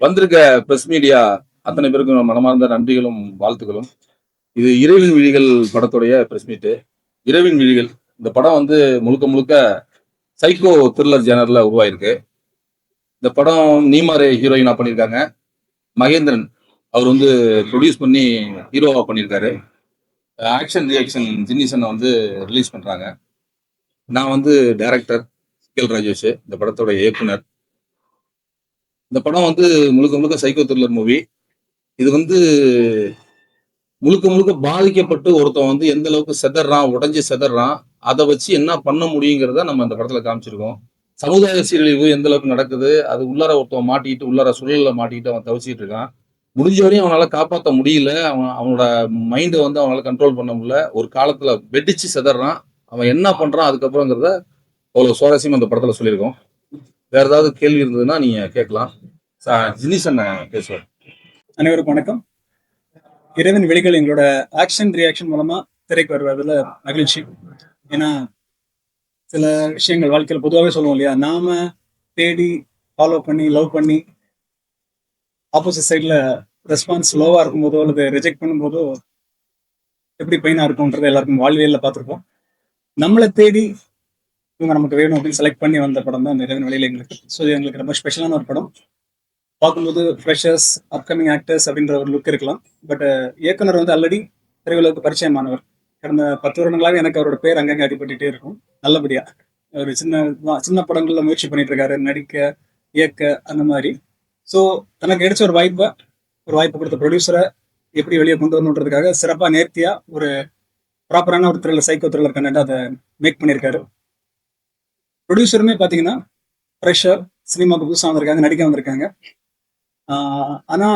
வந்திருக்க press media அத்தனை பேருக்கும் மனமார்ந்த நன்றிகளும் வாழ்த்துக்களும். இது இரவின் விழிகள் படத்துடைய பிரஸ் மீட். இரவின் விழிகள் இந்த படம் வந்து முழுக்க முழுக்க சைக்கோ த்ரில்லர் ஜேனர்ல உருவாயிருக்கு. இந்த படம் நீமாரே ஹீரோயினா பண்ணியிருக்காங்க. மகேந்திரன் அவர் வந்து ப்ரொடியூஸ் பண்ணி ஹீரோவா பண்ணியிருக்காரு. ஆக்ஷன் ரியாக்ஷன் ஜின்னிசனை வந்து ரிலீஸ் பண்றாங்க. நான் வந்து டைரக்டர் ஸ்கேல் ராஜேஷ், இந்த படத்தோட இயக்குனர். இந்த படம் வந்து முழுக்க முழுக்க சைக்கோ த்ரில்லர் மூவி. இது வந்து முழுக்க முழுக்க பாதிக்கப்பட்டு ஒருத்தன் வந்து எந்த அளவுக்கு செதறான், உடைஞ்சு செதறான், அதை வச்சு என்ன பண்ண முடியுங்கிறத நம்ம இந்த படத்துல காமிச்சிருக்கோம். சமுதாய சீரழிவு எந்த அளவுக்கு நடக்குது, அது உள்ளார ஒருத்தன் மாட்டிக்கிட்டு உள்ளார சுழல்ல மாட்டிக்கிட்டு அவன் தவிச்சிட்டு இருக்கான். முடிஞ்ச வரையும் அவனால காப்பாற்ற முடியல. அவனோட மைண்டை வந்து அவனால கண்ட்ரோல் பண்ண முடியல. ஒரு காலத்துல வெடிச்சு செதறான். அவன் என்ன பண்றான் அதுக்கப்புறங்கிறத அவ்வளவு சுவாரஸ்யமா இந்த படத்துல சொல்லியிருக்கோம். வேற ஏதாவது கேள்வி இருந்ததுன்னா நீங்க கேட்கலாம். ஜினிசன் பேசுவார். அனைவருக்கும் வணக்கம். இரவின் வெளிகள் எங்களோட ஆக்ஷன் ரியாக்ஷன் மூலமா திரைக்கு வருவதில் மகிழ்ச்சி. ஏன்னா சில விஷயங்கள் வாழ்க்கையில் பொதுவாகவே சொல்லுவோம் இல்லையா, நாம தேடி ஃபாலோ பண்ணி லவ் பண்ணி ஆப்போசிட் சைடில் ரெஸ்பான்ஸ் லோவாக இருக்கும்போதோ அல்லது ரிஜெக்ட் பண்ணும்போதோ எப்படி பெயினாக இருக்கும்ன்றது எல்லாருக்கும் வாழ்வியலில் பார்த்துருப்போம். நம்மளை தேடி இவங்க நமக்கு வேணும் அப்படின்னு செலக்ட் பண்ணி வந்த படம் தான் இரவின் வெளியில் எங்களுக்கு. ஸோ இது எங்களுக்கு ரொம்ப ஸ்பெஷலான ஒரு படம். பார்க்கும்போது ஃப்ரெஷர்ஸ், அப்கமிங் ஆக்டர்ஸ் அப்படின்ற ஒரு லுக் இருக்கலாம். பட் இயக்குனர் வந்து ஆல்ரெடி திரையுலகுக்கு பரிச்சயமானவர். கடந்த 10 வருடங்களாக எனக்கு அவரோட பேர் அங்கங்கே அடிபட்டுட்டே இருக்கும். நல்லபடியா ஒரு சின்ன சின்ன படங்கள்ல முயற்சி பண்ணிட்டு இருக்காரு, நடிக்க, இயக்க, அந்த மாதிரி. ஸோ தனக்கு கிடைச்ச ஒரு வாய்ப்பு கொடுத்த ப்ரொடியூசரை எப்படி வெளியே கொண்டு வரணுன்றதுக்காக சிறப்பாக நேர்த்தியா ஒரு ப்ராப்பரான ஒரு த்ரில்லர், சைக்கோ த்ரில்லர் கண்டென்ட் அதை மேக் பண்ணியிருக்காரு. ப்ரொடியூசருமே பார்த்தீங்கன்னா ஃப்ரெஷர், சினிமாவுக்கு புதுசாக வந்திருக்காங்க, நடிக்க வந்திருக்காங்க. ஆனா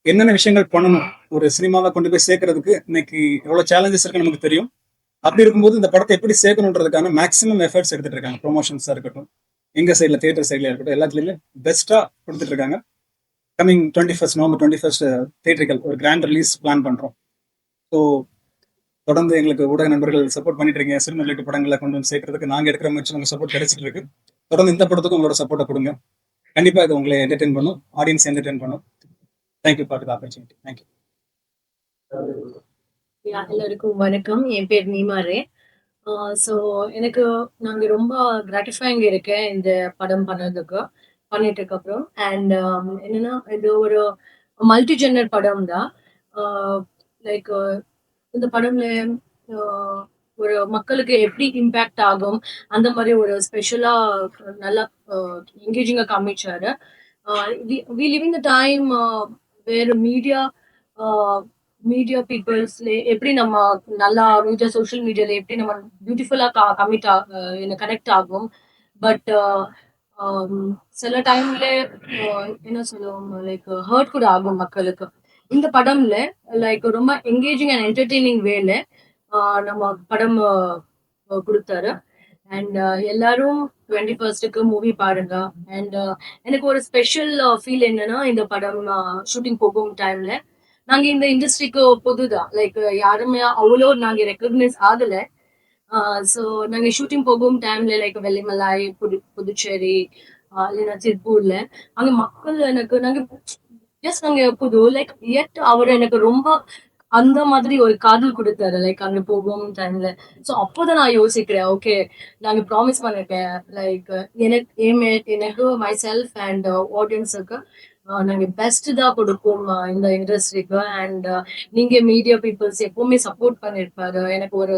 என்னென்ன விஷயங்கள் பண்ணணும் ஒரு சினிமாவை கொண்டு போய் சேர்க்கறதுக்கு இன்னைக்கு எவ்வளவு சேலஞ்சஸ் இருக்கு நமக்கு தெரியும். அப்படி இருக்கும்போது இந்த படத்தை எப்படி சேர்க்கணுன்றதுக்கான மேக்ஸிமம் எஃபர்ட்ஸ் எடுத்துட்டு இருக்காங்க. ப்ரொமோஷன்ஸா இருக்கட்டும், எங்க சைட்ல தியேட்டர் சைட்ல இருக்கட்டும், எல்லாத்துலயுமே பெஸ்டா கொடுத்துட்டு இருக்காங்க. கமிங் நவம்பர் 21 தியேட்டர்கள் ஒரு கிராண்ட் ரிலீஸ் பிளான் பண்றோம். ஸோ தொடர்ந்து எங்களுக்கு ஊடக நண்பர்கள் சப்போர்ட் பண்ணிட்டு இருக்கீங்க. சினிமா ரிலேட்டட் படங்களை கொண்டு வந்து சேர்க்கறதுக்கு நாங்க எடுக்கிற முயற்சி உங்க சப்போர்ட் கிடைச்சிட்டு இருக்கு. தொடர்ந்து இந்த படத்துக்கும் உங்களோட சப்போர்ட்டை கொடுங்க. கண்டிப்பா இது உங்களை என்டர்டெயின் பண்ணும், ஆடியன்ஸ் என்டர்டெயின் பண்ணும். Thank you for the opportunity. Thank you. எல்லாருக்கும் வணக்கம். என் பேர் நீமாரே. ஸோ எனக்கு நாங்கள் ரொம்ப கிராட்டிஃபைங் இருக்கேன் இந்த படம் பண்ணிட்டு அப்புறம். அண்ட் என்னன்னா இது ஒரு மல்டி ஜெண்டர் படம் தான். லைக் இந்த படம்ல ஒரு மக்களுக்கு எப்படி இம்பேக்ட் ஆகும் அந்த மாதிரி ஒரு ஸ்பெஷலா நல்லா என்கேஜிங்கா காமிச்சாரு. வி லிவிங் த டைம் வேற மீடியா பீப்புள்ஸ்ல எப்படி நம்ம நல்லா சோஷியல் மீடியால எப்படி நம்ம பியூட்டிஃபுல்லா கனெக்ட் ஆகும். பட் சில டைம்ல என்ன சொல்லுவோம், லைக் ஹர்ட் கூட ஆகும் மக்களுக்கு. இந்த படம்ல லைக் ரொம்ப என்கேஜிங் அண்ட் என்டர்டெய்னிங் வேல நம்ம படம் கொடுத்தாரு. அண்ட் எல்லாரும் 21க்கு மூவி பாருங்க. அண்ட் எனக்கு ஒரு ஸ்பெஷல் ஃபீல் என்னன்னா, இந்த படம் ஷூட்டிங் போகும் டைம்ல நாங்க இந்த இண்டஸ்ட்ரிக்கு புதுதான், லைக் யாருமே அவ்வளோ நாங்க ரெக்கக்னைஸ் ஆகல. ஸோ நாங்க ஷூட்டிங் போகும் டைம்ல லைக் வெள்ளிமலாய், புதுச்சேரி, இல்லைன்னா திருப்பூர்ல அங்க மக்கள் எனக்கு நாங்க புது லைக் அவர் எனக்கு ரொம்ப அந்த மாதிரி ஒரு காதல் கொடுத்தாரு லைக் அங்க போகும் டைம்ல. ஸோ அப்போதான் நான் யோசிக்கிறேன், ஓகே நாங்க ப்ராமிஸ் பண்ணிருக்கேன் லைக் எனக்கு மை செல்ஃப் அண்ட் ஆடியன்ஸுக்கு நாங்க பெஸ்ட் தான் கொடுப்போம் இந்த இண்டஸ்ட்ரிக்கு. அண்ட் நீங்க மீடியா பீப்புள்ஸ் எப்பவுமே சப்போர்ட் பண்ணிருப்பாரு. எனக்கு ஒரு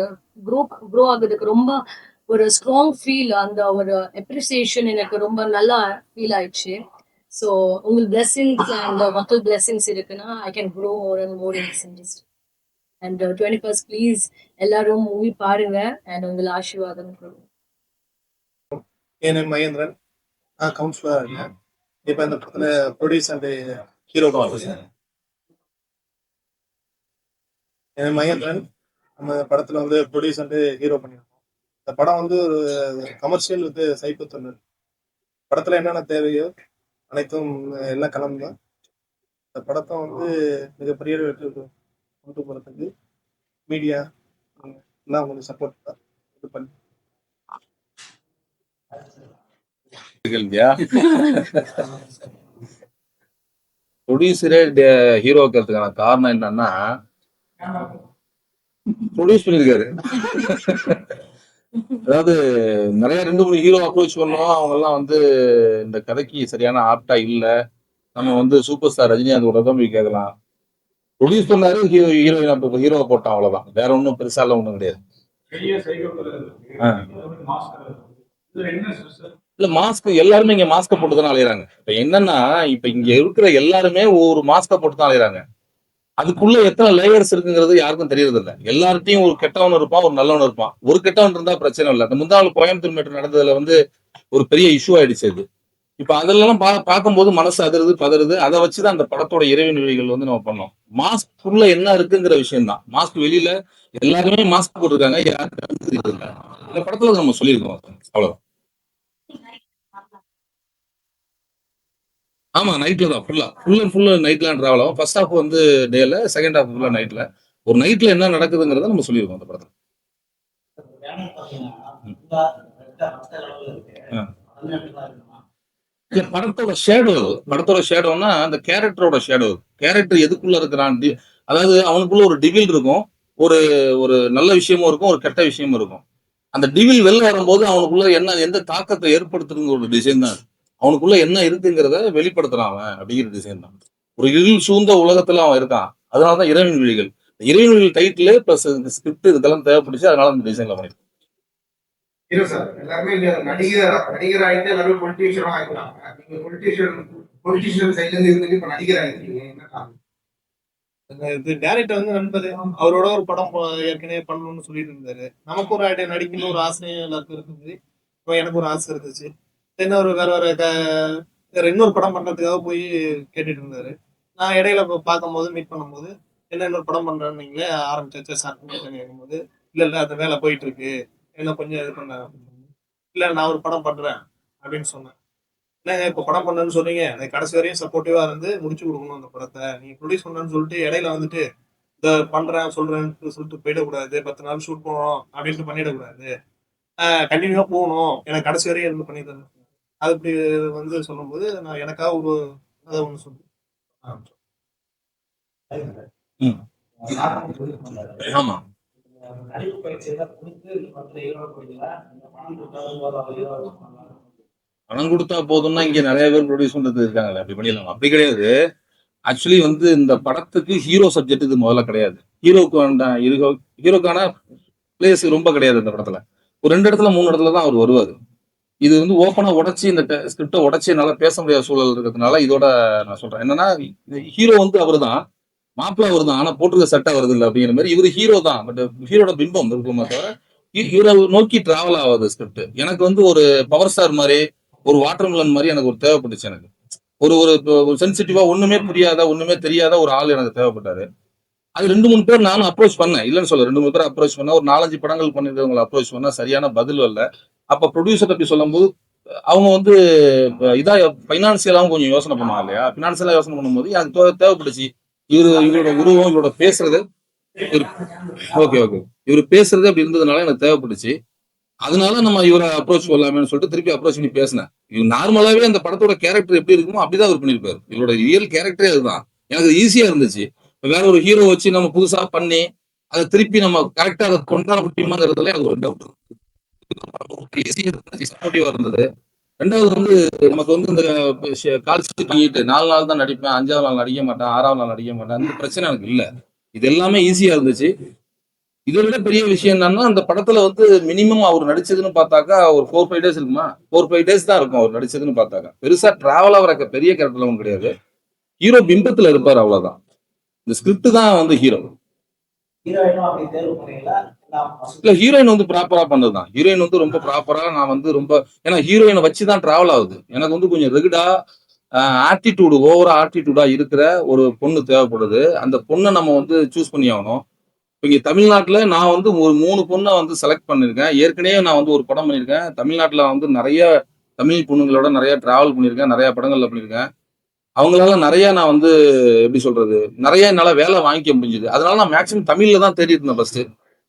க்ரோ ஆகுறதுக்கு ரொம்ப ஒரு ஸ்ட்ராங் ஃபீல், அந்த ஒரு அப்ரிசியேஷன் எனக்கு ரொம்ப நல்லா ஃபீல் ஆயிடுச்சு. ஸோ உங்களுக்கு பிளெஸிங்ஸ் அண்ட் மக்கள் பிளெஸிங்ஸ் இருக்குன்னா I can grow more and more in this industry. And 21st please எல்லாரும் மூவி பாருங்க அண்ட் உங்கள் ஆசீர்வாதம் கொடுங்க. என் மகேந்திரன், கவுன்சிலரா இருக்கேன். இப்ப இந்த படத்துல ப்ரொடியூஸ் அண்ட் ஹீரோ என் மகேந்திரன் நம்ம படத்துல வந்து ப்ரொடியூஸ் அண்ட் ஹீரோ பண்ணியிருக்கோம். இந்த படம் வந்து ஒரு கமர்ஷியல் வித் சைக்கோ த்ரில்லர். படத்துல என்னென்ன தேவையோ அனைத்தும் எல்லாம் கலந்து இந்த படத்தை வந்து மிகப்பெரிய கொண்டு போறதுக்கு மீடியா எல்லாம் உங்களுக்கு சப்போர்ட் தான் இது பண்ணி ப்ரொடியூசரே ஹீரோ வைக்கிறதுக்கான காரணம் என்னன்னா, ப்ரொடியூஸ் பண்ணிருக்காரு. அதாவது நிறைய 2-3 ஹீரோ அப்ரோச் பண்ணோம். அவங்க எல்லாம் வந்து இந்த கதைக்கு சரியான ஆப்டா இல்ல. நம்ம வந்து சூப்பர் ஸ்டார் ரஜினிகாந்த் கூட தான் போய் கேட்கலாம். ப்ரொடியூஸ் பண்ணாரு, ஹீரோவை போட்டான், அவ்வளவுதான். வேற ஒன்றும் பெருசா எல்லாம் ஒண்ணும் கிடையாது. ஆ. இல்ல, மாஸ்க் எல்லாருமே இங்க மாஸ்க போட்டு தான் அலையறாங்க. இப்ப என்னன்னா, இப்ப இங்க இருக்கிற எல்லாருமே ஒரு மாஸ்க போட்டு தான் அலையறாங்க. அதுக்குள்ள எத்தனை லேயர்ஸ் இருக்குங்கிறது யாருக்கும் தெரியறது இல்ல. எல்லார்ட்டையும் ஒரு கெட்டவன் இருப்பான், ஒரு நல்லவன் இருப்பான். ஒரு கெட்டவன் இருந்தா பிரச்சனை இல்ல. அந்த முந்தா நாள் கோயம்புத்தூர் மேட்டர் நடந்ததுல வந்து ஒரு பெரிய இஷ்யூ ஆயிடுச்சு அது. இப்ப அதெல்லாம் பார்க்கும்போது மனசு அதிருது, பதறுது. அதை வச்சுதான் அந்த படத்தோட இறைவன் விழிகள் வந்து நம்ம பண்ணோம். மாஸ்க்குள்ள என்ன இருக்குங்கிற விஷயம் தான். மாஸ்க் வெளியில எல்லாருமே மாஸ்க் போட்டிருக்காங்க, யாருக்கும் தெரியறது இல்ல. இந்த படத்துல நம்ம சொல்லியிருக்கோம், அவ்வளவுதான். ஆமா, நைட்ல தான் ஃபுல் அண்ட் ஃபுல் நைட்ல டிராவல் ஆகும். ஃபர்ஸ்ட் ஹாஃப் வந்து டேல, செகண்ட் ஹாஃப் ஃபுல்லா நைட்ல. ஒரு நைட்ல என்ன நடக்குதுங்கிறத நம்ம சொல்லியிருக்கோம் அந்த படத்துல. ஆ. இல்ல, படத்தோட ஷேடோன்னா அந்த கேரக்டரோட ஷேடோ. கேரக்டர் எதுக்குள்ள இருக்கிறான், அதாவது அவனுக்குள்ள ஒரு டிவில் இருக்கும், ஒரு ஒரு நல்ல விஷயமும் இருக்கும், ஒரு கெட்ட விஷயமும் இருக்கும். அந்த டிவில் வெளில வரும்போது அவனுக்குள்ள என்ன எந்த தாக்கத்தை ஏற்படுத்துங்கிற ஒரு டிசைன் தான். அவனுக்குள்ள என்ன இருக்குங்கிறத வெளிப்படுத்துறான் அவன் அப்படிங்கிற டிசைன் தான். ஒரு இருள் சூழ்ந்த உலகத்துல அவன் இருக்கான். அதனாலதான் இறைவன் விழிகள். இறைவன் விழிகள் டைட்டில் பிளஸ் ஸ்கிரிப்ட் இதெல்லாம் தேவைப்பட்டுச்சு, அதனால அந்த டிசைன்ல பண்ணிருக்கோம். இல்ல சார், எல்லாருமே இங்க நடிகர் ஆயிட்டு எல்லாரும் பொலிட்டீஷியனும் ஆயிட்டாங்க. நீங்க பொலிட்டீஷியன் சைட்ல இருந்து இருந்துட்டு இப்ப நடிகர் ஆயிருக்கீங்க, என்ன காரணம்? இது டேரக்டர் வந்து நண்பர், அவரோட ஒரு படம் ஏற்கனவே பண்ணணும்னு சொல்லிட்டு இருந்தாரு. நமக்கு ஒரு ஐடியா, நடிக்கணும் ஒரு ஆசை எல்லாருக்கும் இருக்குது. இப்போ எனக்கு ஒரு ஆசை இருந்துச்சு. என்ன ஒரு வேற இன்னொரு படம் பண்றதுக்காக போய் கேட்டுட்டு இருந்தாரு. நான் இடையில பார்க்கும்போது மீட் பண்ணும்போது என்ன இன்னொரு படம் பண்றேன்னு நீங்களே ஆரம்பிச்சாச்சு சார் கேட்கும்போது, இல்ல அந்த வேலை போயிட்டு இருக்கு, என்ன கொஞ்சம் இது பண்ண, இல்ல நான் ஒரு படம் பண்றேன் அப்படின்னு சொன்னேன். என்னங்க இப்ப படம் பண்ணேன்னு சொன்னீங்க, எனக்கு கடைசி வரையும் சப்போர்ட்டிவா இருந்து முடிச்சு கொடுக்கணும் அந்த படத்தை. நீங்க ப்ரொடியூஸ் பண்ணணும்னு சொல்லிட்டு இடையில வந்துட்டு இந்த பண்றேன் சொல்றேன்னு சொல்லிட்டு போயிடக்கூடாது, 10 நாள் ஷூட் போகணும் அப்படின்ட்டு பண்ணிடக்கூடாது, கண்டினியூவா போகணும், எனக்கு கடைசி வரையும் இருந்து பண்ணி தரேன். அது இப்படி வந்து சொல்லும்போது நான் எனக்காக ஒரு அதை ஒண்ணு சொன்னேன். ம். ஆமா. பணம் கொடுத்தா போதும்னா இங்க நிறைய பேர் ப்ரொடியூஸ் பண்றது இருக்காங்கல்ல, அப்படி பண்ணிடலாம். அப்படி கிடையாது. ஆக்சுவலி வந்து இந்த படத்துக்கு ஹீரோ சப்ஜெக்ட் இது முதல்ல கிடையாது. ஹீரோக்கான பிளேஸ் ரொம்ப கிடையாது இந்த படத்துல. ஒரு 2 இடத்துல 3 இடத்துல தான் அவர் வருவாரு. இது வந்து ஓப்பனா உடைச்சு இந்த ஸ்கிரிப்டை உடைச்சு என்னால பேச முடியாத சூழல் இருக்கிறதுனால இதோட நான் சொல்றேன். என்னன்னா, ஹீரோ வந்து அவரு தான், மாப்பிள்ள அவரு தான், ஆனா போட்டிருக்க சட்டை வருது இல்லை அப்படிங்கிற மாதிரி. இவரு ஹீரோ தான், பட் ஹீரோட பிம்பம் இருக்குமே தவிர ஹீரோ நோக்கி டிராவல் ஆகாது ஸ்கிரிப்ட். எனக்கு வந்து ஒரு பவர் ஸ்டார் மாதிரி, ஒரு வாட்டர் மிலன் மாதிரி எனக்கு ஒரு தேவைப்பட்டுச்சு. எனக்கு ஒரு ஒரு சென்சிட்டிவா, ஒண்ணுமே புரியாத, ஒண்ணுமே தெரியாத ஒரு ஆள் எனக்கு தேவைப்பட்டாரு. அது 2-3 பேர் நானும் அப்ரோச் பண்ணேன், இல்லைன்னு சொல்ல. 2-3 பேர் அப்ரோச் பண்ண, ஒரு 4-5 படங்கள் பண்ணிருக்கவங்களை அப்ரோச் பண்ணா சரியான பதில் வரல. அப்ப ப்ரொடியூசர் பத்தி சொல்லும் போது அவங்க வந்து இதா பைனான்சியலாவும் கொஞ்சம் யோசனை பண்ணுவாங்க இல்லையா. பினான்சியலா யோசனை பண்ணும்போது எனக்கு தேவைப்பட்டுச்சு. இவரோட உருவம், இவரோட பேசுறது, ஓகே ஓகே, இவர் பேசுறது அப்படி இருந்ததுனால எனக்கு தேவைப்பட்டுச்சு. அதனால நம்ம இவரை அப்ரோச் பண்ணலாமேன்னு சொல்லிட்டு திருப்பி அப்ரோச் பண்ணி பேசினேன். இவர் நார்மலாவே அந்த படத்தோட கேரக்டர் எப்படி இருக்குமோ அப்படிதான் அவர் பண்ணிருப்பாரு. இவரோட ரியல் கேரக்டரே அதுதான். எனக்கு ஈஸியா இருந்துச்சு. வேற ஒரு ஹீரோ வச்சு நம்ம புதுசா பண்ணி அதை திருப்பி நம்ம கரெக்டா அதை கொண்டாட முடியுமாங்கிறதுல எனக்கு ஒரு டவுட். சப்போர்ட்டிவா இருந்தது. ரெண்டாவது வந்து நமக்கு வந்து இந்த கால் ஷீட் வாங்கிட்டு 4 நாள் தான் நடிப்பேன், 5ஆவது நாள் நடிக்க மாட்டேன், 6ஆவது நாள் நடிக்க மாட்டேன், அந்த பிரச்சனை எனக்கு இல்ல. இது எல்லாமே ஈஸியா இருந்துச்சு. இதை விட பெரிய விஷயம் என்னன்னா, அந்த படத்துல வந்து மினிமம் அவர் நடிச்சதுன்னு பார்த்தாக்கா ஒரு 4-5 டேஸ் இருக்குமா, 4-5 டேஸ் தான் இருக்கும் அவர் நடிச்சதுன்னு பார்த்தாக்கா. பெருசா டிராவல் ஆகிற பெரிய கேரக்டர்ல ஒன்றும் கிடையாது. ஹீரோ பிம்பத்துல இருப்பாரு, அவ்வளவுதான். இந்த ஸ்கிரிப்ட் தான் வந்து ஹீரோ. இல்ல, ஹீரோயின் வந்து ப்ராப்பரா பண்ணதுதான். ஹீரோயின் வந்து ரொம்ப ப்ராப்பரா, நான் வந்து ரொம்ப, ஏன்னா ஹீரோயினை வச்சுதான் டிராவல் ஆகுது. எனக்கு வந்து கொஞ்சம் ரெகுடா ஆட்டிடியூடு, ஓவரா ஆட்டிடியூடா இருக்கிற ஒரு பொண்ணு தேவைப்படுது. அந்த பொண்ணை நம்ம வந்து சூஸ் பண்ணி ஆகணும். இங்க தமிழ்நாட்டுல நான் வந்து ஒரு 3 பொண்ணை வந்து செலக்ட் பண்ணிருக்கேன். ஏற்கனவே நான் வந்து ஒரு படம் பண்ணியிருக்கேன். தமிழ்நாட்டுல வந்து நிறைய தமிழ் பொண்ணுங்களோட நிறைய டிராவல் பண்ணியிருக்கேன், நிறைய படங்கள்ல பண்ணியிருக்கேன். அவங்களால நிறைய நான் வந்து எப்படி சொல்றது, நிறைய என்னால வேலை வாங்கிக்க முடிஞ்சது. அதனால நான் மேக்சிமம் தமிழ்ல தான் தேடிட்டு இருந்தேன் ஃபர்ஸ்ட்.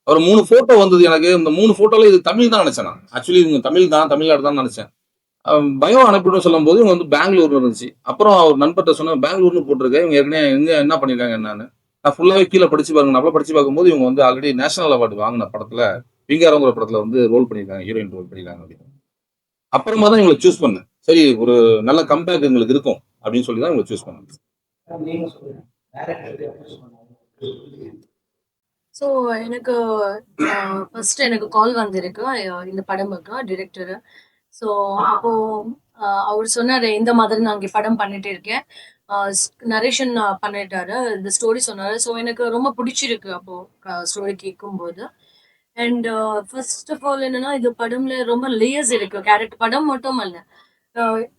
ஒரு 3 போட்டோ வந்தது எனக்கு. இந்த 3 போட்டோல இது தமிழ் தான் நினைச்சேன் நான். ஆக்சுவலி இவங்க தமிழ் தான், தமிழ்நாடு தான் நினைச்சேன். பயோ அனுப்பிடும் சொல்லும்போது இவங்க வந்து பெங்களூர்ல இருந்துச்சு. அப்புறம் அவர் நண்பர்கிட்ட சொன்னா பெங்களூர்னு போட்டிருக்கேன், இவங்க ஏற்கனவே எங்க என்ன பண்ணிருக்காங்க என்னன்னு நான் ஃபுல்லாவே கீழே படிச்சு பாருங்க. அப்ப படிச்சு பார்க்கும்போது இவங்க வந்து ஆல்ரெடி நேஷனல் அவார்டு வாங்கின படத்துல விங்காரங்கிற படத்துல வந்து ரோல் பண்ணிருக்காங்க, ஹீரோயின் ரோல் பண்ணிருக்காங்க அப்படின்னு. அப்புறமா தான் இவங்களை சூஸ் பண்ணேன். சரி, ஒரு நல்ல கம்பேக் எங்களுக்கு இருக்கும் அப்படின்னு சொல்லி தான் இவங்களை சூஸ் பண்ணேன். நீங்க சொல்லுங்க. டைரக்டர் ஸோ எனக்கு ஃபர்ஸ்ட் எனக்கு கால் வந்திருக்கு இந்த படமுக்கு டிரெக்டர். ஸோ அப்போ அவர் சொன்னாரு இந்த மாதிரி நான் இங்கே படம் பண்ணிட்டு இருக்கேன், நரேஷன் பண்ணிட்டாரு, இந்த ஸ்டோரி சொன்னாரு. ஸோ எனக்கு ரொம்ப பிடிச்சிருக்கு அப்போ ஸ்டோரி கேட்கும்போது. அண்ட் ஃபர்ஸ்ட் ஆஃப் ஆல் என்னன்னா இது படம்ல ரொம்ப லேயர்ஸ் இருக்கு. கேரக்டர் படம் மட்டும் அல்ல,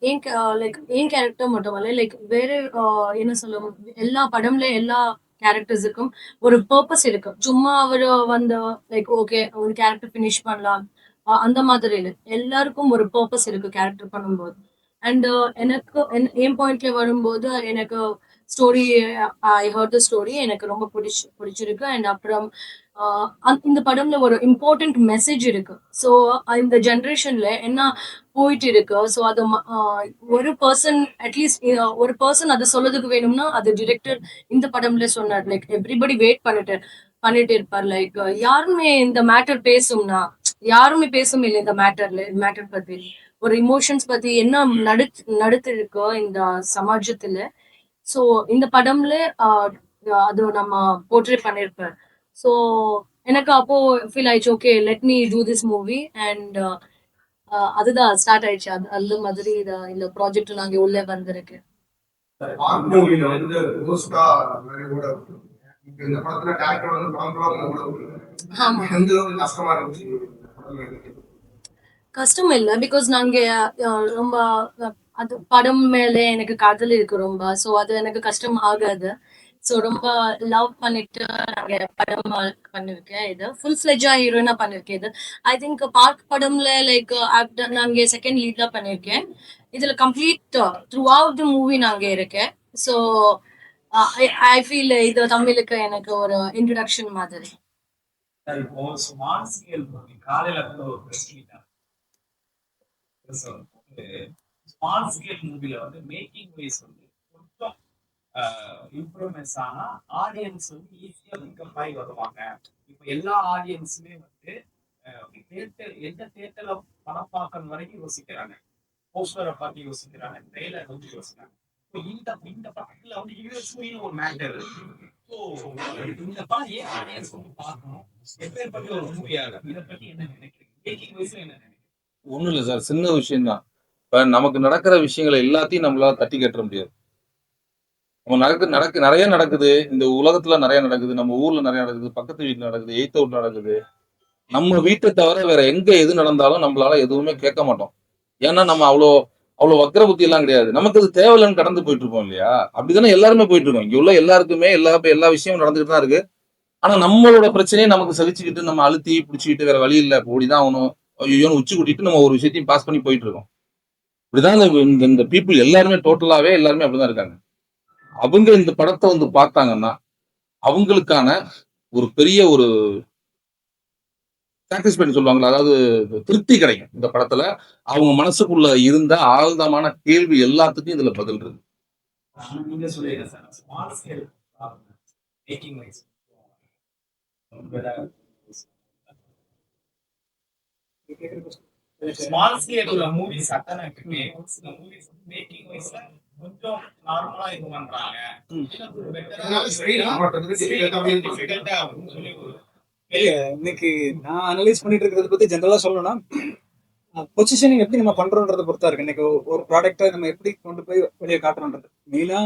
ஏன் லைக் ஏன் கேரக்டர் மட்டும் அல்ல, லைக் வேற என்ன சொல்ல, எல்லா படம்ல எல்லா கேரக்டர்ஸுக்கும் ஒரு பர்பஸ் இருக்கு. சும்மா அவர் வந்து லைக் ஓகே ஒரு கேரக்டர் ஃபினிஷ் பண்ணலாம் அந்த மாதிரி இல்லை. எல்லாருக்கும் ஒரு பர்பஸ் இருக்கு கேரக்டர் பண்ணும்போது. அண்ட் எனக்கு என் பாயிண்ட்ல வரும்போது எனக்கு story, I heard the story, எனக்கு ரொம்ப பிடிச்சிருக்கு. அண்ட் அப்புறம் இந்த படம்ல ஒரு இம்பார்ட்டன்ட் மெசேஜ் இருக்கு. ஸோ இந்த ஜென்ரேஷன்ல என்ன போயிட்டு இருக்கு, ஸோ அது ஒரு பர்சன் அட்லீஸ்ட் ஒரு பர்சன் அதை சொல்லதுக்கு வேணும்னா அது டிரெக்டர் இந்த படம்ல சொன்னார். லைக் எவ்ரிபடி வெயிட் பண்ணிட்டு இருப்பார். லைக் யாருமே இந்த மேட்டர் பேசும்னா யாருமே பேசும் இல்லை இந்த மேட்டர் பத்தி, ஒரு இமோஷன்ஸ் பத்தி என்ன நடத்து இருக்கோ இந்த சமாஜத்துல. ஸோ இந்த படம்ல அது நம்ம போர்ட்ரே பண்ணிருப்பார். ஸோ எனக்கு அப்போ ஃபீல் ஆயிடுச்சு, okay let me do this movie. And அதுதான் ஸ்டார்ட் ஆயிடுச்சு. அந்த மாதிரி இந்த ப்ராஜெக்ட் நாங்க உள்ளே வந்திருக்கு. மூவில வந்து ரோஸ்டா கூட இந்த படத்துல டேரக்டர் வந்து படம் கூட ஆமா, எந்த அளவுக்கு கஷ்டமா இருந்துச்சு? கஷ்டம் இல்லை. பிகாஸ் நாங்க ரொம்ப அது படம் மேல எனக்கு காதல் இருக்கு ரொம்ப. ஸோ அது எனக்கு கஷ்டம் ஆகாது. ஸோ ரொம்ப லவ் பண்ணிட்டு நாங்க படம் பண்ணிருக்கேன். இது ஃபுல் ஃபிளெஜா ஹீரோயினா பண்ணிருக்கேன். இது ஐ திங்க் பார்க் படம்ல லைக் நாங்க செகண்ட் லீட்ல பண்ணிருக்கேன். இதுல complete through out the movie நாங்க இருக்கேன். ஸோ ஐ ஃபீல் இது தமிழுக்கு எனக்கு ஒரு இன்ட்ரடக்ஷன் மாதிரி. இப்போ ஸ்மால் ஸ்கேல் மூவி காலையில கூட ஒரு பிரஸ் மீட் ஸ்மால் ஸ்கேல் மூவில வந்து மேக்கிங் வைஸ் வந்து கொஞ்சம் இம்ப்ரூவ்மெண்ட்ஸ் ஆனா ஆடியன்ஸ் வந்து ஈஸியா பிக்கப் ஆகி வருவாங்க. இப்போ எல்லா ஆடியன்ஸுமே வந்து தியேட்டர் எந்த தியேட்டர்ல படம் பார்க்கறது வரைக்கும் யோசிக்கிறாங்க, போஸ்டரை பார்த்து யோசிக்கிறாங்க, ட்ரெய்லர் வந்து யோசிக்கிறாங்க. இப்போ இந்த படத்துல வந்து யூஎஸ்பின்னு ஒரு மேட்டர். ஸோ இந்த படம் ஏன் ஆடியன்ஸ் வந்து பார்க்கணும், எப்பேற்பட்ட ஒரு மூவியாக, இதை பத்தி என்ன நினைக்கிறீங்க? மேக்கிங் வைஸ்ல என்ன நினைக்கிறீங்க? ஒண்ணும் இல்லை சார், சின்ன விஷயம் தான். இப்ப நமக்கு நடக்கிற விஷயங்களை எல்லாத்தையும் நம்மளால தட்டி கட்ட முடியாது. நம்ம நிறைய நடக்குது, இந்த உலகத்துல நிறைய நடக்குது, நம்ம ஊர்ல நிறைய நடக்குது, பக்கத்து வீட்டுல நடக்குது, எய்த்த வீட்டுல நடக்குது. நம்ம வீட்டை தவிர வேற எங்க எது நடந்தாலும் நம்மளால எதுவுமே கேட்க மாட்டோம். ஏன்னா நம்ம அவ்வளவு வக்கர புத்தி எல்லாம் கிடையாது. நமக்கு அது தேவையில்லைன்னு கடந்து போயிட்டு இருக்கோம் இல்லையா? அப்படிதானே எல்லாருமே போயிட்டு இருக்கோம். இங்க உள்ள எல்லாருக்குமே எல்லா விஷயமும் நடந்துட்டு தான் இருக்கு. ஆனா நம்மளோட பிரச்சனையை நமக்கு சலிச்சுக்கிட்டு நம்ம அழுத்தி பிடிச்சிக்கிட்டு வேற வழி இல்லை, ஓடிதான் ஆகணும், ஐயோன்னு உச்சி கூட்டிட்டு நம்ம ஒரு விஷயத்தையும் பாஸ் பண்ணி போயிட்டு இருக்கோம். இப்படிதான் இந்த பீப்புள் எல்லாருமே டோட்டலாவே எல்லாருமே அப்படிதான் இருக்காங்க. அவங்க இந்த படத்தை வந்து பார்த்தாங்கன்னா அவங்களுக்கான ஒரு பெரிய ஒரு சாட்டிஸ்பேக்ஷன் சொல்லுவாங்களா, அதாவது திருப்தி கிடைக்கும் இந்த படத்துல. அவங்க மனசுக்குள்ள இருந்த ஆழ்ந்தமான கேள்வி எல்லாத்துக்கும் இதுல பதில் இருக்கு. நீங்க சொல்லுங்க sir, small scale making wise small scale movies அத்தனை சில மூவிஸ் மேக்கிங் வைஸ்ல கொஞ்சம் நார்மலா இது பண்றாங்க, டிஃபிகல்ட்டா அப்படின்னு சொல்லி இல்ல, இன்னைக்கு நான் அனலைஸ் பண்ணிட்டு இருக்கிறத பத்தி ஜென்ரலா சொல்லணும்னா பொசிஷனிங் எப்படி நம்ம பண்றோன்றதை பொறுத்தா இருக்கு. இன்னைக்கு ஒரு ப்ராடக்ட்டை நம்ம எப்படி கொண்டு போய் வெளியே காட்டுறோன்றது மெயினா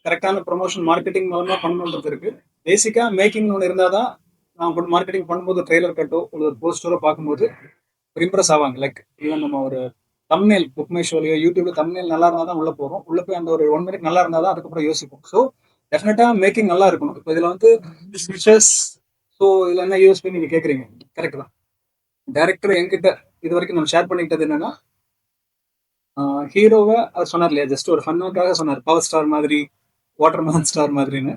கரெக்டான ப்ரொமோஷன் மார்க்கெட்டிங் மூலமா பண்ணணுன்றது இருக்கு. பேசிக்கா மேக்கிங் ஒன்று இருந்தாதான் நான் மார்க்கெட்டிங் பண்ணும்போது ட்ரெய்லர் கட்டோ ஒரு போஸ்டரோ பார்க்கும்போது ஒரு இம்ப்ரெஸ் ஆவாங்க. லைக் ஈவன் நம்ம ஒரு தம்ப்நெயில் புக் மை ஷோலையோ யூடியூப்ல தம்ப்நெயில் நல்லா இருந்தால் தான் உள்ள போகிறோம். உள்ள போய் அந்த ஒரு 1 மினிட் நல்லா இருந்தால் தான் அதுக்கப்புறம் யோசிப்போம். ஸோ டெஃபினட்டா மேக்கிங் நல்லா இருக்கணும். இப்போ இதுல வந்து பிக்சர்ஸ், ஸோ இதுல என்ன யூஎஸ்பி நீங்க கேட்குறீங்க, கரெக்ட் தான். டைரக்டர் என்கிட்ட இது வரைக்கும் நம்ம ஷேர் பண்ணிக்கிட்டது என்னன்னா, ஹீரோவை அவர் சொன்னார் இல்லையா, ஜஸ்ட் ஒரு ஃபன்னுக்காக சொன்னார், பவர் ஸ்டார் மாதிரி, வாட்டர்மேன் ஸ்டார் மாதிரின்னு.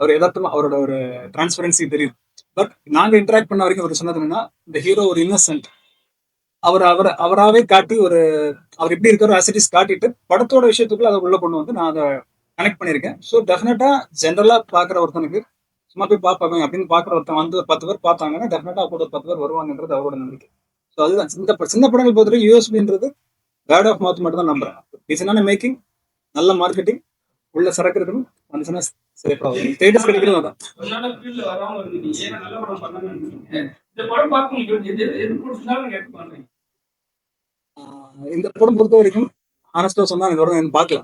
அவர் எதார்த்தமா அவரோட ஒரு டிரான்ஸ்பரன்சி தெரியுது. பட் நாங்க இன்டராக்ட் பண்ண வரைக்கும் அவர் சொன்னது என்னன்னா, இந்த ஹீரோ ஒரு இன்னசென்ட், அவராவே காட்டி அவர் எப்படி இருக்காரோ ஆசிட்டிஸ் காட்டிட்டு படத்தோட விஷயத்துக்குள்ள அதை உள்ள கொண்டு வந்து நான் அதை கனெக்ட் பண்ணியிருக்கேன். ஸோ டெஃபினட்டா ஜென்ரலா பாக்குற ஒருத்தனுக்கு சும்மா போய் பார்ப்பாங்க அப்படின்னு பாக்குற ஒருத்தன் வந்து ஒரு 10 பேர் பார்த்தாங்கன்னா டெஃபினட்டா கூட ஒரு 10 பேர் வருவாங்கன்றது அவரோட நம்பிக்கை. ஸோ அதுதான் சின்ன படங்கள் பொறுத்தவரைக்கும் யூஎஸ்பின்றது வேர்ட் ஆஃப் மவுத் மட்டும் தான் நம்புறேன். டிசைனான மேக்கிங், நல்ல மார்க்கெட்டிங், உள்ள சரக்கு இருக்கணும், வந்துச்சுன்னா சரி ப்ராப்ளம் தேட்டர்ஸ் கிடைக்கிறது அதான். அதனால ஃபீல்ட்ல வரவங்க இருக்கீங்க, ஏன்னா நல்ல படம் பண்ணணும்னு இருக்கீங்க. இந்த படம் பார்க்க உங்களுக்கு எது பிடிச்சிருந்தாலும் கேட்க மாட்டேங்க. இந்த படம் பொறுத்த வரைக்கும் ஆனஸ்டா சொன்னா இந்த படம் எனக்கு பார்க்கல.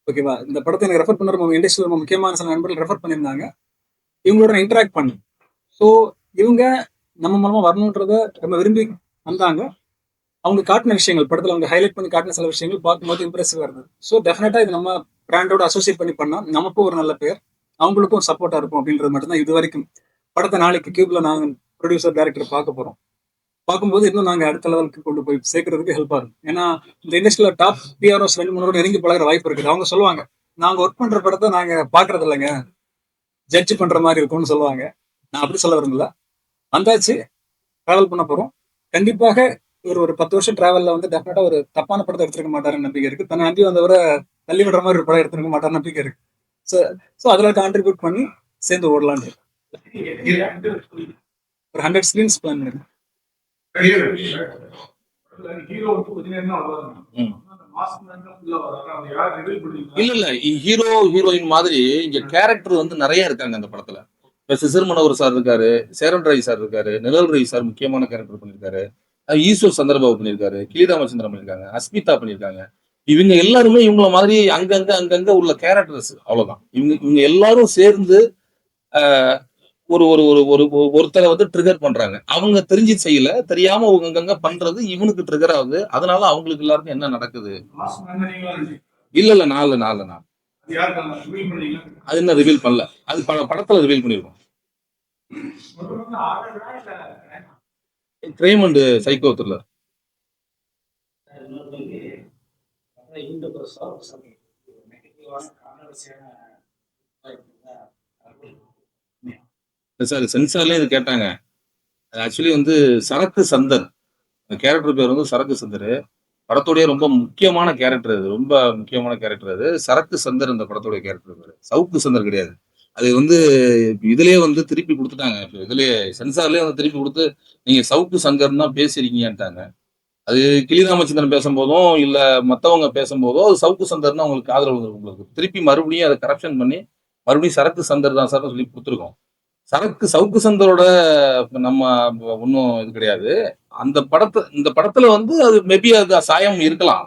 ஓகேவா, இந்த படத்தை எனக்கு ரெஃபர் பண்ணுற இண்டஸ்ட்ரியில் ரொம்ப முக்கியமான சில நண்பர்கள் ரெஃபர் பண்ணியிருந்தாங்க. இவங்களோட இன்டராக்ட் பண்ணு. ஸோ இவங்க நம்ம மூலமா வரணுன்றத ரொம்ப விரும்பி வந்தாங்க. அவங்க காட்டின விஷயங்கள் படத்தில் அவங்க ஹைலைட் பண்ணி காட்டின சில விஷயங்கள் பார்க்கும்போது இம்ப்ரெசிவாக இருந்தது. ஸோ டெஃபினட்டா இது நம்ம பிராண்டோட அசோசியேட் பண்ணி பண்ணா நமக்கும் ஒரு நல்ல பேர், அவங்களுக்கும் சப்போர்ட்டா இருக்கும் அப்படின்றது மட்டும்தான் இது வரைக்கும். படத்தை நாளைக்கு கியூப்ல நாங்கள் ப்ரொடியூசர் டைரக்டர் பார்க்க போறோம். பார்க்கும்போது இன்னும் நாங்கள் அடுத்த லெவலுக்கு கொண்டு போய் சேர்க்கறதுக்கு ஹெல்ப்பா இருக்கும். ஏன்னா இந்த இண்டஸ்ட்ரியில டாப் பிஆர்ஓஸ் 2-3 நெருங்கி பழகிற வாய்ப்பு இருக்குது. அவங்க சொல்லுவாங்க நாங்க ஒர்க் பண்ற படத்தை நாங்க பாக்குறது இல்லைங்க, ஜட்ஜ் பண்ற மாதிரி இருக்கும்னு சொல்லுவாங்க. நான் அப்படி சொல்ல விரும்பல. வந்தாச்சு, டிராவல் பண்ண போறோம். கண்டிப்பாக ஒரு 10 வருஷம் டிராவல்ல வந்து டெஃபினட்டா ஒரு தப்பான படத்தை எடுத்துருக்க மாட்டாருன்னு நம்பிக்கை இருக்கு. தன்னை நம்பி வந்தவரை தள்ளி விடுற மாதிரி ஒரு படம் எடுத்துருக்க மாட்டாருன்னு நம்பிக்கை இருக்கு. ஸோ அதில் கான்ட்ரிபியூட் பண்ணி சேர்ந்து ஓடலான்னு இருக்கு. ஒரு 100 ஸ்கிரீன்ஸ் பிளான் பண்ணிருக்கேன். இல்ல ஹீரோ ஹீரோயின் மாதிரி இங்க கேரக்டர் வந்து நிறைய இருக்காங்க அந்த படத்துல. இப்ப சிசிர் மனோகர் சார் இருக்காரு, சேரன் ரவி சார் இருக்காரு, நிழல் ரவி சார் முக்கியமான கேரக்டர் பண்ணிருக்காரு, ஈஸ்வர் சந்திரபாபு பண்ணிருக்காரு, கிளிராமச்சந்திரன் பண்ணிருக்காங்க, அஸ்மிதா பண்ணிருக்காங்க. இவங்க எல்லாருமே இவங்கள மாதிரி அங்கங்க உள்ள கேரக்டர்ஸ். அவ்வளவுதான். இவங்க எல்லாரும் சேர்ந்து ஒரு ஒரு ஒரு ஒரு ஒருத்தரை வந்து ட்ரிகர் பண்றாங்க. அவங்க தெரிஞ்சு செய்யல, தெரியாம அங்கங்க பண்றது இவனுக்கு ட்ரிகர் ஆகுது. அதனால அவங்களுக்கு எல்லாருக்கும் என்ன நடக்குது? இல்ல நாலு அது என்ன ரிவீல் பண்ணல. அது படத்துல ரிவீல் பண்ணிருக்கோம். Crime and psycho thriller. Sir சென்சார்லயும் இது கேட்டாங்க. ஆக்சுவலி வந்து சரக்கு சந்தர், கேரக்டர் பேர் வந்து சரக்கு சந்தர். படத்துடைய ரொம்ப முக்கியமான கேரக்டர் அது, ரொம்ப முக்கியமான கேரக்டர் அது. சரக்கு சந்தர் இந்த படத்துடைய கேரக்டர் பேரு. சவுக்கு சந்தர் கிடையாது. அது வந்து இதுலயே வந்து திருப்பி கொடுத்துட்டாங்க. இதுலயே சென்சார்லயே வந்து திருப்பி கொடுத்து நீங்க சவுக்கு சங்கர் தான் பேசுறீங்கன்ட்டாங்க. அது கிளிராமச்சந்திரன் பேசும்போதும் இல்ல மத்தவங்க பேசும்போதோ அது சவுக்கு சந்தர்னு அவங்களுக்கு ஆதரவு வந்துருக்கு. உங்களுக்கு திருப்பி மறுபடியும் அதை கரப்ஷன் பண்ணி மறுபடியும் சரக்கு சந்தர் தான் சார் சொல்லி கொடுத்துருக்கோம். சவுக்கு சந்தரோட நம்ம ஒன்றும் இது கிடையாது. இந்த படத்துல வந்து அது மேபி அது சாயம் இருக்கலாம்.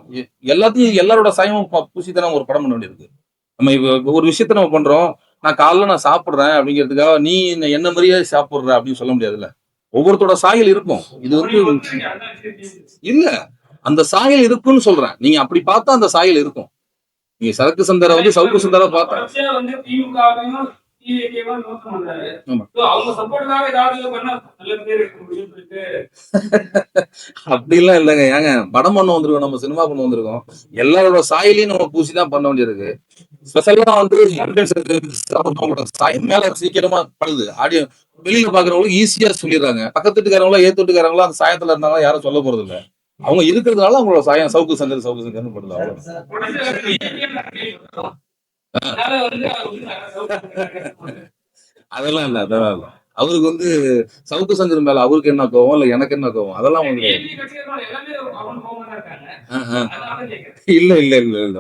எல்லாத்தையும் எல்லாரோட சாயமும் பூசித்தானே ஒரு படம் பண்ண வேண்டியிருக்கு. நம்ம ஒரு விஷயத்த நம்ம பண்றோம், நான் காலைல சாப்பிடுறேன் அப்படிங்கிறதுக்காக நீ என்ன மாதிரியே சாப்பிடுற அப்படின்னு சொல்ல முடியாதுல்ல. ஒவ்வொருத்தோட சாயல் இருக்கும். இது வந்து இல்ல, அந்த சாயல் இருக்குன்னு சொல்றேன். நீங்க அப்படி பார்த்தா அந்த சாயல் இருக்கும். நீங்க சரக்கு சந்தரை வந்து சவுக்கு சந்தரா பார்த்தா அப்படிலாம் இல்லைங்க. ஏங்க படம் பண்ண வந்திருக்கோம், நம்ம சினிமா பண்ண வந்திருக்கோம். எல்லாரோட சாயலையும் நம்ம பூசிதான் பண்ண வேண்டியிருக்கு. ஸ்பெஷலா வந்து சாயம் மேல சீக்கிரமா படுது. ஆடியோ வெளியில பாக்குறவங்களுக்கு ஈஸியா சொல்லிடுறாங்க. பக்கத்து வீட்டுக்காரங்களோ ஏத்துட்டுக்காரங்களோ அந்த சாயத்துல இருந்தாலும் யாரும் சொல்ல போறது இல்லை. அவங்க இருக்கிறதுனால அவங்களோட சாயம் சவுக்கு சங்கர்னு படுது. அதெல்லாம் இல்ல. அவருக்கு வந்து சவுக்கு சங்கர் மேல அவருக்கு என்ன கோவம் இல்ல எனக்கு என்ன கோவம் அதெல்லாம் வந்து இல்ல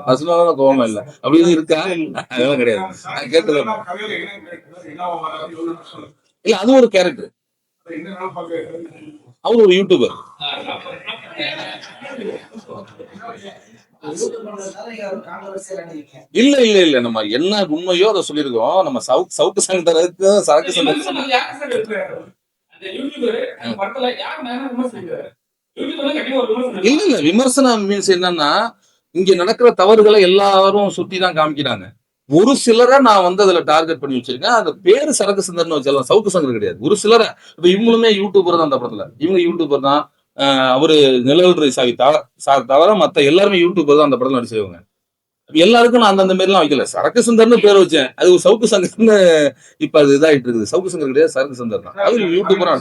பர்சனலான கோவம் இல்ல. அப்படி இருக்கா? அதெல்லாம் கிடையாது. கேட்டது இல்ல, அது ஒரு கேரக்டர். அவர் ஒரு யூடியூபர். இல்ல நம்ம என்ன உண்மையோ அதை சொல்லியிருக்கோம். நம்ம சவுக்கு சங்கருக்கு சரக்கு சங்கர் இல்ல விமர்சனம் மீன்ஸ் என்னன்னா, இங்க நடக்கிற தவறுகளை எல்லாரும் சுத்தி தான் காமிக்கிறாங்க. ஒரு சிலரை நான் வந்து அதுல டார்கெட் பண்ணி வச்சிருக்கேன். அந்த பேரு சரக்கு சந்தர்னு வச்சாலும் சவுக்கு சங்கர் கிடையாது. ஒரு சிலரை இப்ப இவங்களுமே யூடியூபர் தான். அந்த படத்துல இவங்க யூடியூபர் தான். அவரு நிழல் சார் தவிர மத்த எல்லாருமே யூடியூபர் தான் அந்த படத்துல நடிச்சவங்க. எல்லாருக்கும் நான் அந்த மாதிரி எல்லாம் வைக்கல. சரக்கு சந்தர்னு பேர் வச்சேன். அது சவுக்கு சங்கர்னு இப்ப அது இதாயிட்டு இருக்குது. சவுக்கு சங்கர் கிடையாது, சரக்கு சந்தர் தான். அது யூடியூபரா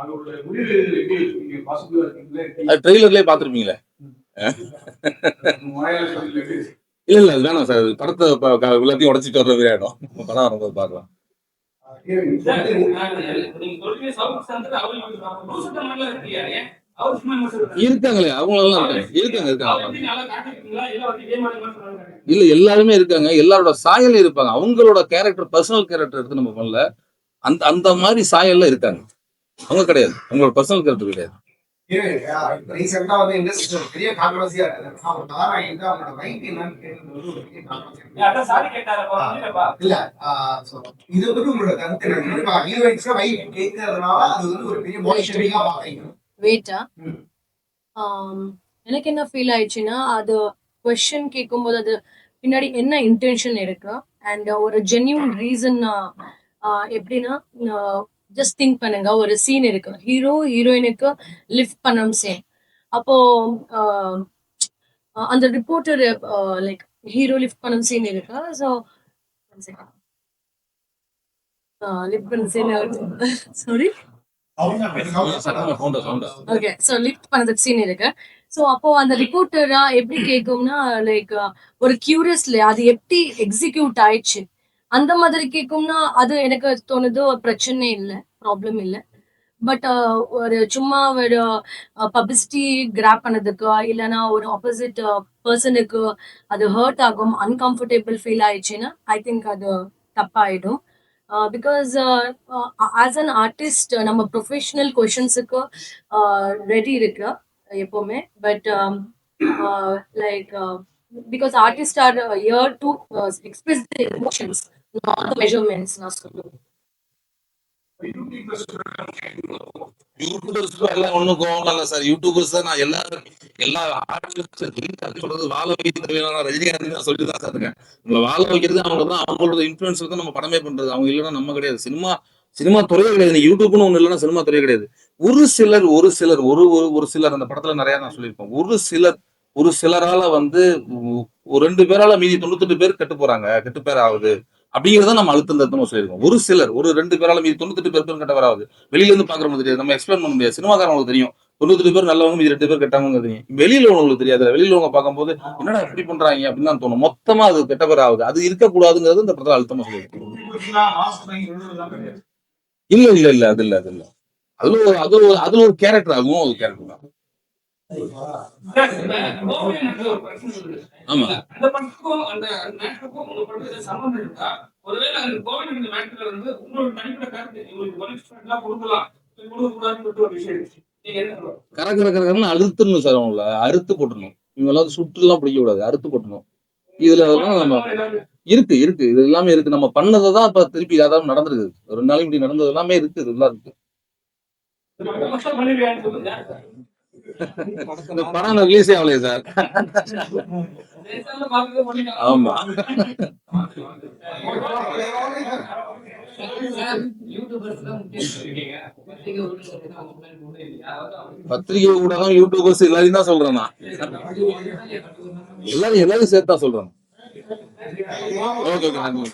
அதோட முடிவு எப்படி இருக்கு? பாசிட்டிவா இருக்குங்களா? அது ட்ரெய்லர்லயே பாத்துருப்பீங்களே. இல்ல இல்ல அது வேணாம் சார். படத்தை எல்லாத்தையும் உடச்சிட்டு வர்றது ஆயிடும். படம் வரும்போது பார்க்கலாம். நீங்க சொல்றீங்க சவுத் சென்டர் அவங்களுக்கு லூசு தனமா இருக்கியா? அவர் சும்மா இருக்காங்களே அவங்களெல்லாம் இருக்காங்க இருக்காங்க அவர் எப்படி நல்லா காட்டிருக்கீங்களா? இல்ல வந்து இதே மாதிரி சொல்றாங்க. இல்ல எல்லாருமே இருக்காங்க. எல்லாரோட சாயல் இருப்பாங்க. அவங்களோட கேரக்டர் பர்சனல் கேரக்டர் எடுத்து நம்ம பண்ணல. அந்த அந்த மாதிரி சாயல்ல இருக்காங்க. அவங்க கிடையாது. அவங்களோட பர்சனல் கேரக்டர் கிடையாது. ரீசெண்டா வந்து இண்டஸ்ட்ரி பெரிய கான்ட்ரவர்சியா இருக்கு. அவர் நாராயணன் அவரோட ரைட் என்னன்னு கேட்டது ஒரு பெரிய கான்ட்ரவர்சி. அதான் சாரி கேட்டாரப்பா. இல்ல so இது வந்து உங்களோட கருத்து என்ன? ஹீரோயின்ஸ்க்கு ரைட் கேட்கறதுனால அது வந்து ஒரு பெரிய மோனிட்டரிங்கா பாக்குறீங்க. வெயிட்டா எனக்கு என்ன ஃபீல் ஆயிடுச்சுன்னா அது கொஸ்டின் கேட்கும்போது அது பின்னாடி என்ன இன்டென்ஷன் இருக்கு அண்ட் ஒரு ஜென்யூன் ரீசன் எப்படின்னா ஜஸ்ட் திங்க் பண்ணுங்க ஒரு சீன் இருக்கு ஹீரோ ஹீரோயினுக்கு லிஃப்ட் பண்ணணும் சீன் அப்போ அந்த ரிப்போர்ட்டர் லைக் ஹீரோ லிஃப்ட் பண்ணணும் சீன் இருக்கு ஸோ லிஃப்ட் பண்ண scene sorry okay so lift பண்ணதுக்கு சீன் இருக்கு ஸோ அப்போ அந்த ரிப்போர்ட்டரா எப்படி கேட்கும்னா லைக் ஒரு கியூரியஸ்ல அது எப்படி எக்ஸிக்யூட் ஆயிடுச்சு அந்த மாதிரி கேட்கும்னா அது எனக்கு தோணுது பிரச்சனை இல்லை ப்ராப்ளம் இல்லை பட் ஒரு சும்மா ஒரு பப்ளிசிட்டி கிராப் பண்ணதுக்கு இல்லைன்னா ஒரு ஆப்போசிட் பர்சனுக்கு அது ஹர்ட் ஆகும் அன்கம்ஃபர்டபுள் ஃபீல் ஆயிடுச்சுன்னா ஐ திங்க் அது தப்பாயிடும் பிகாஸ் ஆஸ் அன் ஆர்டிஸ்ட் நம்ம ப்ரொஃபஷனல் கொஷின்ஸுக்கு ரெடி இருக்கு எப்பவுமே but like because artist are here to express the emotions not the measurements நான் சொல்லுவேன் யூடியூபர்ஸ் எல்லாம் ஒண்ணும் கோவம் இல்ல சார். யூடியூபர்ஸ் தான் நான் எல்லா ஆர்டிஸ்ட் சொல்றது வாழ வைக்க ரஜினிகாந்த் தான் சொல்லி தான் சார் இருக்கேன். உங்களை வாழ வைக்கிறது அவங்க தான் அவங்களோட இன்ஃபுளுன்ஸ் தான் நம்ம படமே பண்றது. அவங்க இல்லைன்னா நம்ம கிடையாது. சினிமா துறையே கிடையாது. யூடியூப்னு ஒண்ணு இல்லைன்னா சினிமா துறையே கிடையாது. ஒரு சிலர் அந்த படத்துல நிறைய நான் சொல்லியிருப்பேன். ஒரு சிலரால வந்து ஒரு 2 பேரால மீதி 98 பேர் கெட்டு பேர் ஆகுது அப்படிங்கிறத நம்ம அழுத்தம் சொல்லியிருக்கோம். ஒரு சிலர் ஒரு 2 பேரால மீதி 98 பேர் கெட்ட வராது. வெளியில இருந்து பாக்குறவங்க தெரியாது. நம்ம எக்ஸ்பிளைன் பண்ண முடியாது. சினிமாக்காரங்களுக்கு தெரியும் 98 பேர் நல்லவங்க மீதி 2 பேர் கெட்டவங்க தெரியும். வெளியில உள்ளவங்களுக்கு தெரியாது. வெளியில உள்ளவங்க பார்க்கும்போது என்னடா இப்படி பண்றாங்க அப்படின்னு தான் தோணும். மொத்தமா அது கெட்ட பேர் ஆகுது. அது இருக்கக்கூடாதுங்கிறது இந்த படத்துல அழுத்தமா சொல்லியிருக்கோம். இல்ல அது இல்ல அதுல ஒரு கேரக்டர் ஆகும். ஒரு கேரக்டர் தான். ஆமா அந்த படத்துக்கும் அந்த மேட்டருக்கும் உங்க படத்துல சம்பந்தம் இருக்கா? ஒருவேளை அந்த கோவில் இந்த மேட்டர்ல இருந்து உங்களோட தனிப்பட்ட கருத்து உங்களுக்கு ஒலிஸ்ட்லாம் கொடுக்கலாம் கொடுக்கக்கூடாதுன்னு ஒரு விஷயம் நீங்க என்ன கரகரன்னு அறுத்துடணும் சார். அவங்கள அறுத்து போட்டுடணும். இவங்க எல்லாம் சுட்டு எல்லாம் பிடிக்க கூடாது. அறுத்து போட்டணும். இதுல அதெல்லாம் நம்ம இருக்கு இது எல்லாமே இருக்கு. நம்ம பண்ணதான் இப்ப திருப்பி அதாவது நடந்திருக்கு. 2 நாளைக்கு இப்படி நடந்தது எல்லாமே இருக்கு. இதெல்லாம் இருக்கு. இந்த படம் ரிலீஸே ஆகலையே சார். ஆமா பத்திரிகை ஊடகம் யூடியூபர்ஸ் எல்லாரையும் தான் சொல்றேன் நான். எல்லாரும் சேர்த்தா சொல்றேன். ஓகே நன்றி.